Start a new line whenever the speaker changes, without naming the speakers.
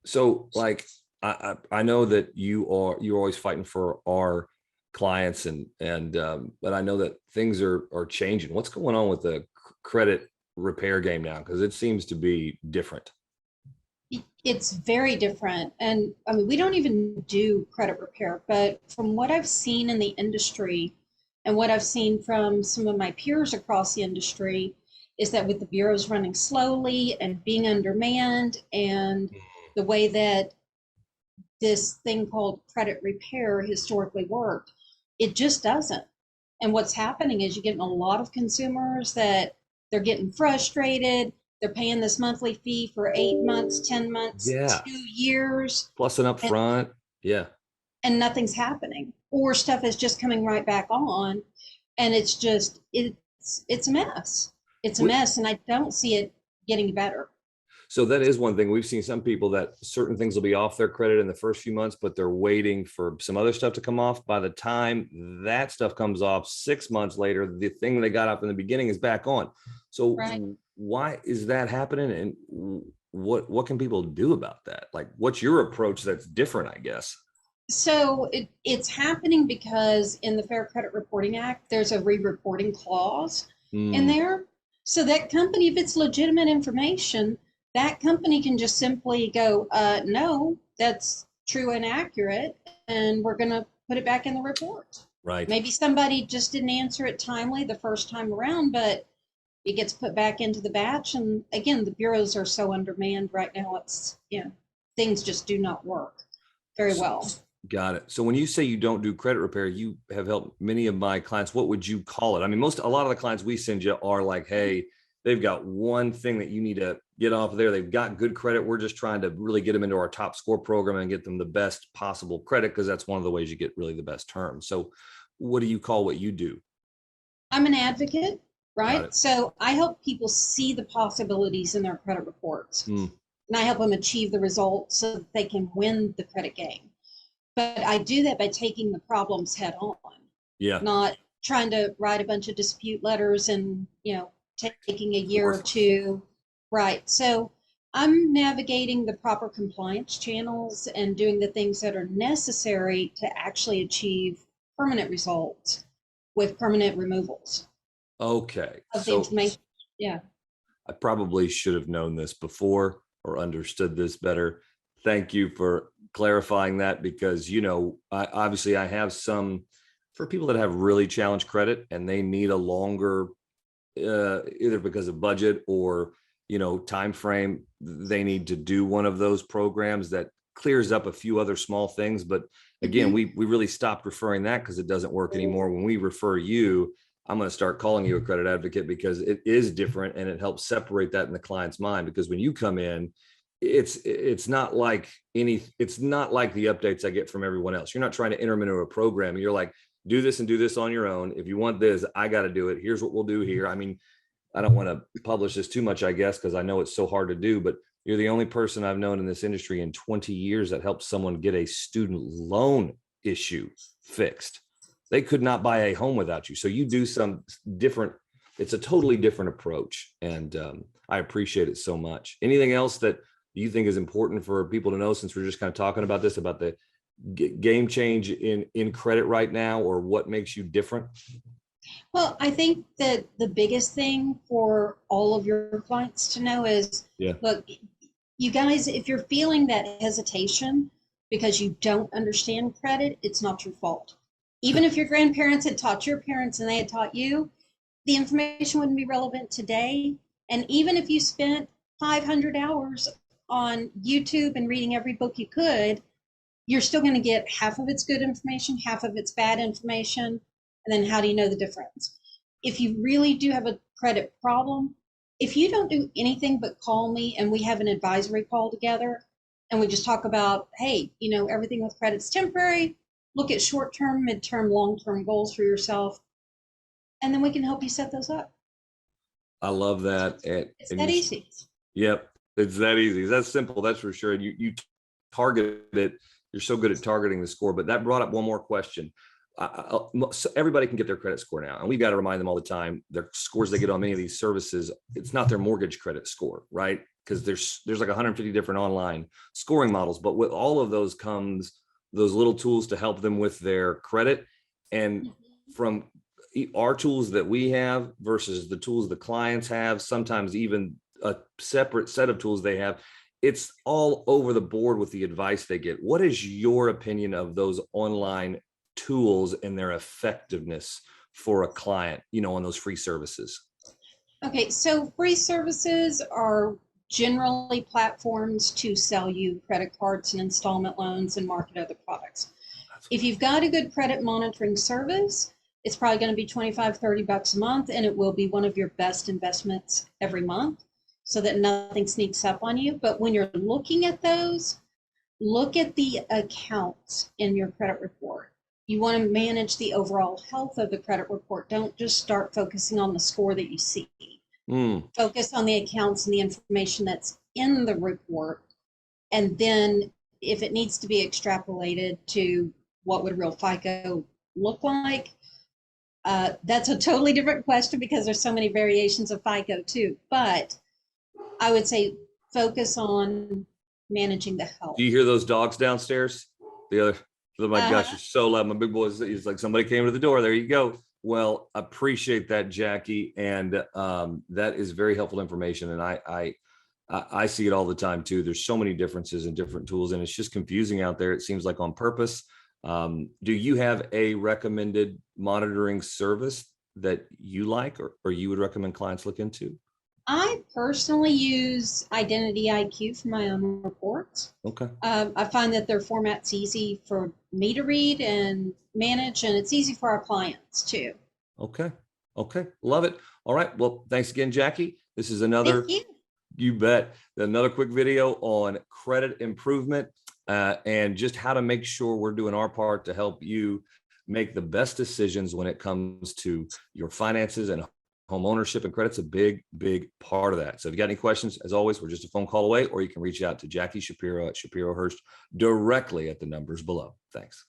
So like, I know that you're always fighting for our clients but I know that things are changing. What's going on with the credit repair game now? Because it seems to be different.
It's very different. And I mean, we don't even do credit repair, but from what I've seen in the industry and what I've seen from some of my peers across the industry is that with the bureaus running slowly and being undermanned and the way that this thing called credit repair historically worked, it just doesn't. And what's happening is you're getting a lot of consumers that they're getting frustrated. They're paying this monthly fee for 8 months, 10 months,
Yeah.
2 years,
Plus an
and,
upfront. Yeah.
and nothing's happening. Or stuff is just coming right back on. And it's a mess. It's a mess. And I don't see it getting better.
So that is one thing. We've seen some people that certain things will be off their credit in the first few months, but they're waiting for some other stuff to come off. By the time that stuff comes off 6 months later, the thing they got off in the beginning is back on. So
Right.
why is that happening? And what can people do about that? Like, what's your approach that's different, I guess?
So it's happening because in the Fair Credit Reporting Act, there's a re-reporting clause in
Hmm.
there. So that company, if it's legitimate information, that company can just simply go, no, that's true and accurate, and we're going to put it back in the report.
Right.
Maybe somebody just didn't answer it timely the first time around, but it gets put back into the batch. And again, the bureaus are so undermanned right now. Things just do not work very well.
Got it. So when you say you don't do credit repair, you have helped many of my clients. What would you call it? I mean, a lot of the clients we send you are like, hey, they've got one thing that you need to get off of there. They've got good credit. We're just trying to really get them into our top score program and get them the best possible credit, because that's one of the ways you get really the best terms. So what do you call what you do?
I'm an advocate,
Got it.
right? So I help people see the possibilities in their credit reports,
Hmm.
and I help them achieve the results so that they can win the credit game. But I do that by taking the problems head on,
Yeah.
not trying to write a bunch of dispute letters and, taking a year or
Worthless.
two. Right. So I'm navigating the proper compliance channels and doing the things that are necessary to actually achieve permanent results with permanent removals
Okay.
of the
So
information. Yeah.
I probably should have known this before or understood this better. Thank you for clarifying that, because, obviously I have some for people that have really challenged credit and they need a longer, either because of budget or, time frame. They need to do one of those programs that clears up a few other small things. But again,
Mm-hmm.
we really stopped referring that because it doesn't work anymore. When we refer you, I'm going to start calling you a credit advocate, because it is different and it helps separate that in the client's mind. Because when you come in, it's not like the updates I get from everyone else. You're not trying to enter them into a program. You're like, do this and do this on your own. If you want this, I got to do it. Here's what we'll do here. I mean, I don't want to publish this too much, I guess, because I know it's so hard to do, but you're the only person I've known in this industry in 20 years that helped someone get a student loan issue fixed. They could not buy a home without you. So you do some different, it's a totally different approach. And I appreciate it so much. Anything else that you think is important for people to know, since we're just kind of talking about this, about the game change in credit right now, or what makes you different?
Well, I think that the biggest thing for all of your clients to know is,
Yeah.
look, you guys, if you're feeling that hesitation because you don't understand credit, it's not your fault. Even if your grandparents had taught your parents and they had taught you, the information wouldn't be relevant today. And even if you spent 500 hours on YouTube and reading every book you could, you're still going to get half of it's good information, half of it's bad information. And then how do you know the difference? If you really do have a credit problem, if you don't do anything but call me and we have an advisory call together and we just talk about, hey, everything with credit's temporary, look at short term, mid-term, long term goals for yourself, and then we can help you set those up.
I love that.
It's
And
that
you,
easy.
yep, it's that easy. That's simple. That's for sure. And you target it. You're so good at targeting the score. But that brought up one more question. So everybody can get their credit score now, and we got to remind them all the time. Their scores they get on many of these services, it's not their mortgage credit score, right? because there's like 150 different online scoring models, but with all of those comes those little tools to help them with their credit. And from our tools that we have versus the tools the clients have, sometimes even a separate set of tools they have, it's all over the board with the advice they get. What is your opinion of those online tools and their effectiveness for a client, on those free services?
Okay, so free services are generally platforms to sell you credit cards and installment loans and market other products. If you've got a good credit monitoring service, it's probably going to be 25, 30 bucks a month, and it will be one of your best investments every month so that nothing sneaks up on you. But when you're looking at those, look at the accounts in your credit report. You want to manage the overall health of the credit report. Don't just start focusing on the score that you see. Focus on the accounts and the information that's in the report. And then if it needs to be extrapolated to what would real FICO look like, that's a totally different question because there's so many variations of FICO too. But I would say focus on managing the health.
Do you hear those dogs downstairs? Oh my gosh, you're so loud. My big boy is like somebody came to the door. There you go. Well, appreciate that, Jackie. And that is very helpful information. And I see it all the time too. There's so many differences in different tools, and it's just confusing out there. It seems like on purpose. Do you have a recommended monitoring service that you like or you would recommend clients look into?
I personally use Identity IQ for my own reports.
Okay.
I find that their format's easy for me to read and manage, and it's easy for our clients too.
Okay. Love it. All right. Well, thanks again, Jackie. This is another, you bet, another quick video on credit improvement and just how to make sure we're doing our part to help you make the best decisions when it comes to your finances, and home ownership and credit's a big, big part of that. So if you got any questions, as always, we're just a phone call away, or you can reach out to Jackie Shapiro at Shapiro Hurst directly at the numbers below. Thanks.